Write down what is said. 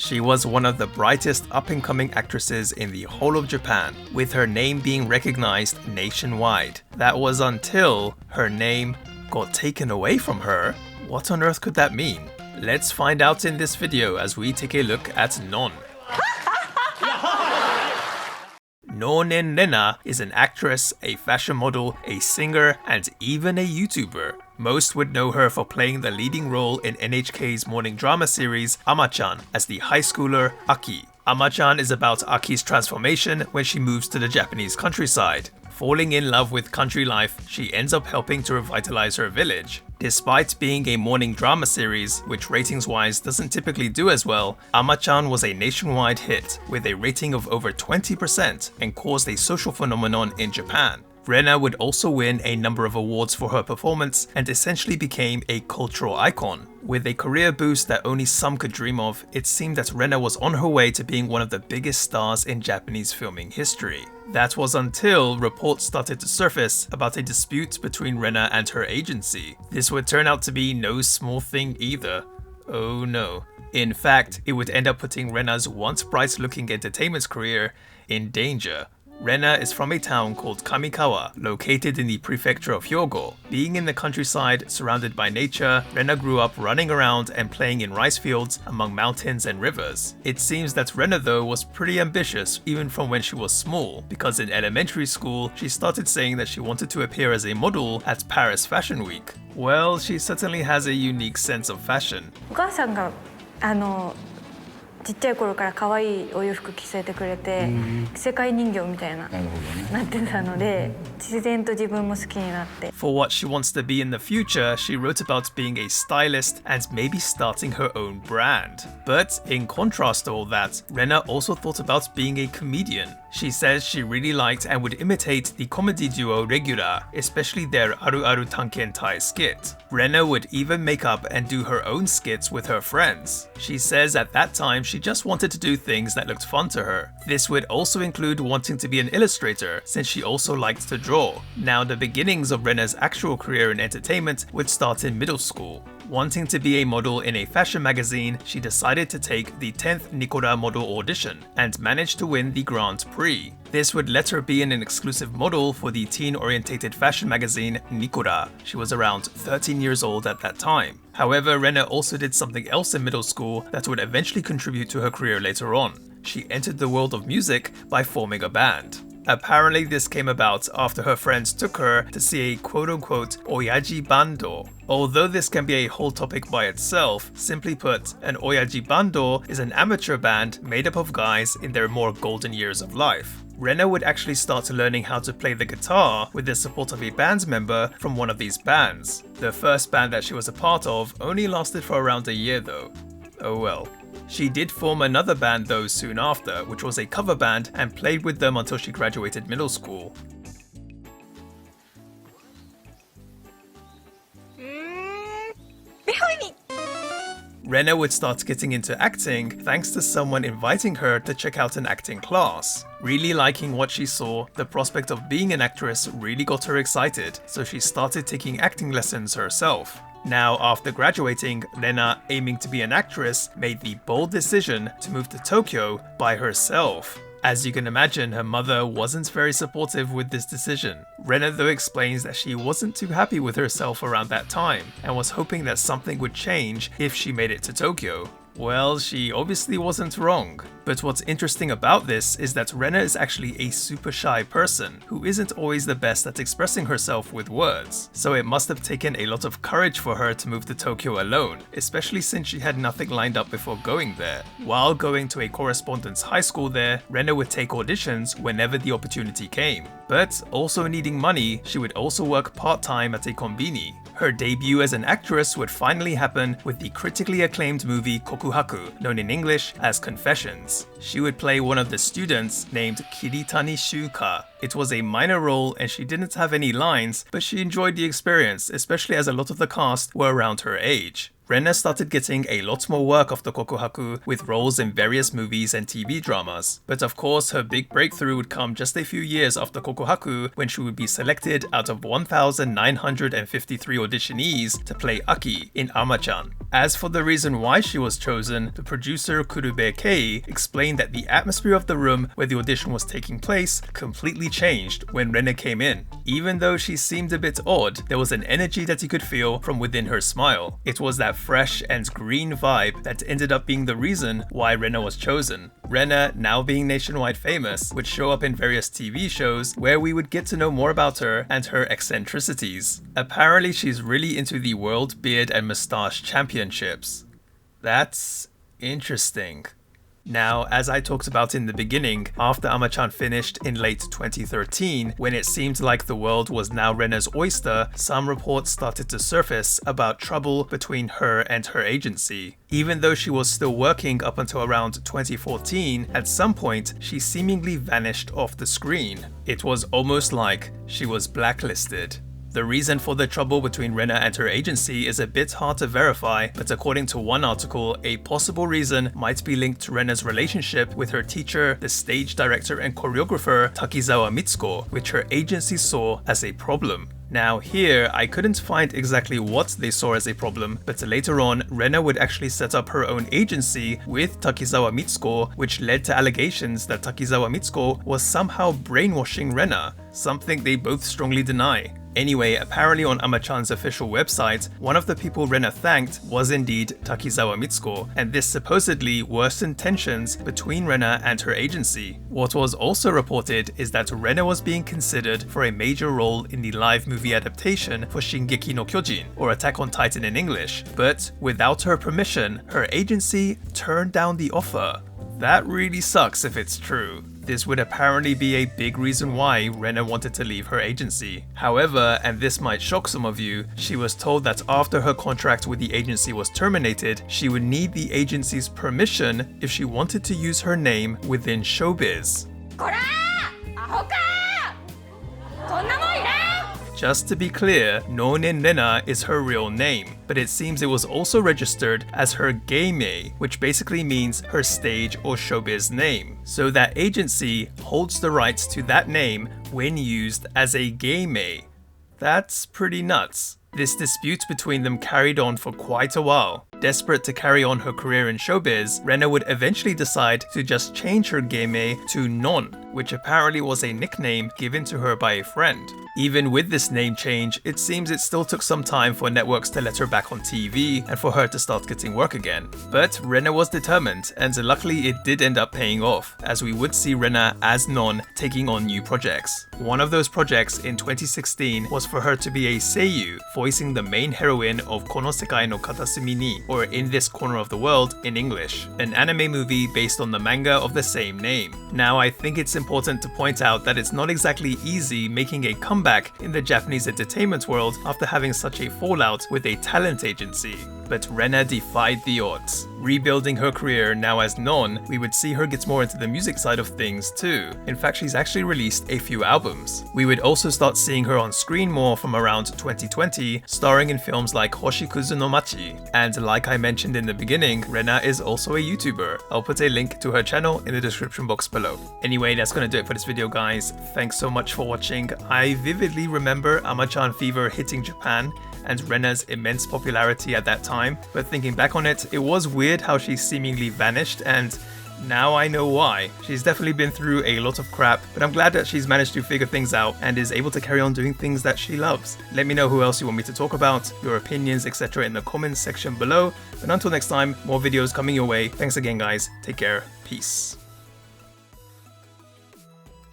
She was one of the brightest up-and-coming actresses in the whole of Japan, with her name being recognized nationwide. That was until her name got taken away from her. What on earth could that mean? Let's find out in this video as we take a look at Non. Nounen Rena is an actress, a fashion model, a singer, and even a YouTuber. Most would know her for playing the leading role in NHK's morning drama series Ama-chan as the high schooler Aki. Ama-chan is about Aki's transformation when she moves to the Japanese countryside. Falling in love with country life, she ends up helping to revitalize her village. Despite being a morning drama series, which ratings-wise doesn't typically do as well, Ama-chan was a nationwide hit with a rating of over 20% and caused a social phenomenon in Japan. Rena would also win a number of awards for her performance and essentially became a cultural icon. With a career boost that only some could dream of, it seemed that Rena was on her way to being one of the biggest stars in Japanese filming history. That was until reports started to surface about a dispute between Rena and her agency. This would turn out to be no small thing either. Oh no. In fact, it would end up putting Rena's once bright-looking entertainment career in danger. Rena is from a town called Kamikawa, located in the prefecture of Hyogo. Being in the countryside, surrounded by nature, Rena grew up running around and playing in rice fields among mountains and rivers. It seems that Rena though was pretty ambitious even from when she was small, because in elementary school she started saying that she wanted to appear as a model at Paris Fashion Week. Well, she certainly has a unique sense of fashion. お母さんがちっちゃい頃から可愛いお洋服着せてくれて、世界人形みたいななってたので、自然と自分も好きになって。For what she wants to be in the future, she wrote about being a stylist and maybe starting her own brand. But in contrast to all that, Rena also thought about being a comedian. She says she really liked and would imitate the comedy duo Regular, especially their Aru Aru Tankentai skit. Rena would even make up and do her own skits with her friends. She says at that time she just wanted to do things that looked fun to her. This would also include wanting to be an illustrator, since she also liked to draw. Now, the beginnings of Rena's actual career in entertainment would start in middle school. Wanting to be a model in a fashion magazine, she decided to take the 10th Nikora model audition and managed to win the Grand Prix. This would let her be an exclusive model for the teen-orientated fashion magazine Nikora. She was around 13 years old at that time. However, Rena also did something else in middle school that would eventually contribute to her career later on. She entered the world of music by forming a band. Apparently, this came about after her friends took her to see a quote-unquote oyaji bando. Although this can be a whole topic by itself, simply put, an oyaji bando is an amateur band made up of guys in their more golden years of life. Rena would actually start learning how to play the guitar with the support of a band member from one of these bands. The first band that she was a part of only lasted for around a year though. Oh well. She did form another band though soon after, which was a cover band, and played with them until she graduated middle school. Rena would start getting into acting thanks to someone inviting her to check out an acting class. Really liking what she saw, the prospect of being an actress really got her excited, so she started taking acting lessons herself. Now, after graduating, Rena, aiming to be an actress, made the bold decision to move to Tokyo by herself. As you can imagine, her mother wasn't very supportive with this decision. Rena though explains that she wasn't too happy with herself around that time and was hoping that something would change if she made it to Tokyo. Well, she obviously wasn't wrong. But what's interesting about this is that Rena is actually a super shy person who isn't always the best at expressing herself with words. So it must have taken a lot of courage for her to move to Tokyo alone, especially since she had nothing lined up before going there. While going to a correspondence high school there, Rena would take auditions whenever the opportunity came. But also needing money, she would also work part-time at a konbini. Her debut as an actress would finally happen with the critically acclaimed movie Kokuhaku, known in English as Confessions. She would play one of the students named Kiritani Shuka. It was a minor role and she didn't have any lines, but she enjoyed the experience, especially as a lot of the cast were around her age. Rena started getting a lot more work after Kokuhaku with roles in various movies and TV dramas. But of course, her big breakthrough would come just a few years after Kokuhaku when she would be selected out of 1,953 auditionees to play Aki in Ama-chan. As for the reason why she was chosen, the producer Kurube Kei explained that the atmosphere of the room where the audition was taking place completely changed when Rena came in. Even though she seemed a bit odd, there was an energy that you could feel from within her smile. It was that fresh and green vibe that ended up being the reason why Rena was chosen. Rena, now being nationwide famous, would show up in various TV shows where we would get to know more about her and her eccentricities. Apparently she's really into the World Beard and Moustache Championships. That's interesting. Now, as I talked about in the beginning, after Ama-chan finished in late 2013, when it seemed like the world was now Rena's oyster, some reports started to surface about trouble between her and her agency. Even though she was still working up until around 2014, at some point she seemingly vanished off the screen. It was almost like she was blacklisted. The reason for the trouble between Rena and her agency is a bit hard to verify, but according to one article, a possible reason might be linked to Rena's relationship with her teacher, the stage director and choreographer Takizawa Mitsuko, which her agency saw as a problem. Now here, I couldn't find exactly what they saw as a problem, but later on, Rena would actually set up her own agency with Takizawa Mitsuko, which led to allegations that Takizawa Mitsuko was somehow brainwashing Rena, something they both strongly deny. Anyway, apparently on Ama-chan's official website, one of the people Rena thanked was indeed Takizawa Mitsuko, and this supposedly worsened tensions between Rena and her agency. What was also reported is that Rena was being considered for a major role in the live movie adaptation for Shingeki no Kyojin, or Attack on Titan in English, but without her permission, her agency turned down the offer. That really sucks if it's true. This would apparently be a big reason why Rena wanted to leave her agency. However, and this might shock some of you, she was told that after her contract with the agency was terminated, she would need the agency's permission if she wanted to use her name within showbiz. Just to be clear, Nounen Rena is her real name, but it seems it was also registered as her geimei, which basically means her stage or showbiz name. So that agency holds the rights to that name when used as a geimei. That's pretty nuts. This dispute between them carried on for quite a while. Desperate to carry on her career in showbiz, Rena would eventually decide to just change her geimei to Non, which apparently was a nickname given to her by a friend. Even with this name change, it seems it still took some time for networks to let her back on TV and for her to start getting work again. But Rena was determined, and luckily it did end up paying off, as we would see Rena as Non taking on new projects. One of those projects in 2016 was for her to be a seiyuu, voicing the main heroine of Kono Sekai no Katasumi ni, or In This Corner of the World in English, an anime movie based on the manga of the same name. Now, I think it's important to point out that it's not exactly easy making a comeback in the Japanese entertainment world after having such a fallout with a talent agency. But Rena defied the odds. Rebuilding her career now as Non, we would see her get more into the music side of things too. In fact, she's actually released a few albums. We would also start seeing her on screen more from around 2020, starring in films like Hoshikuzu no Machi. And like I mentioned in the beginning, Rena is also a YouTuber. I'll put a link to her channel in the description box below. Anyway, that's gonna do it for this video, guys. Thanks so much for watching. I vividly remember Ama-chan fever hitting Japan and Rena's immense popularity at that time, but thinking back on it, it was weird how she seemingly vanished, and now I know why. She's definitely been through a lot of crap, but I'm glad that she's managed to figure things out and is able to carry on doing things that she loves. Let me know who else you want me to talk about, your opinions, etc. in the comments section below, but until next time, more videos coming your way. Thanks again, guys. Take care. Peace.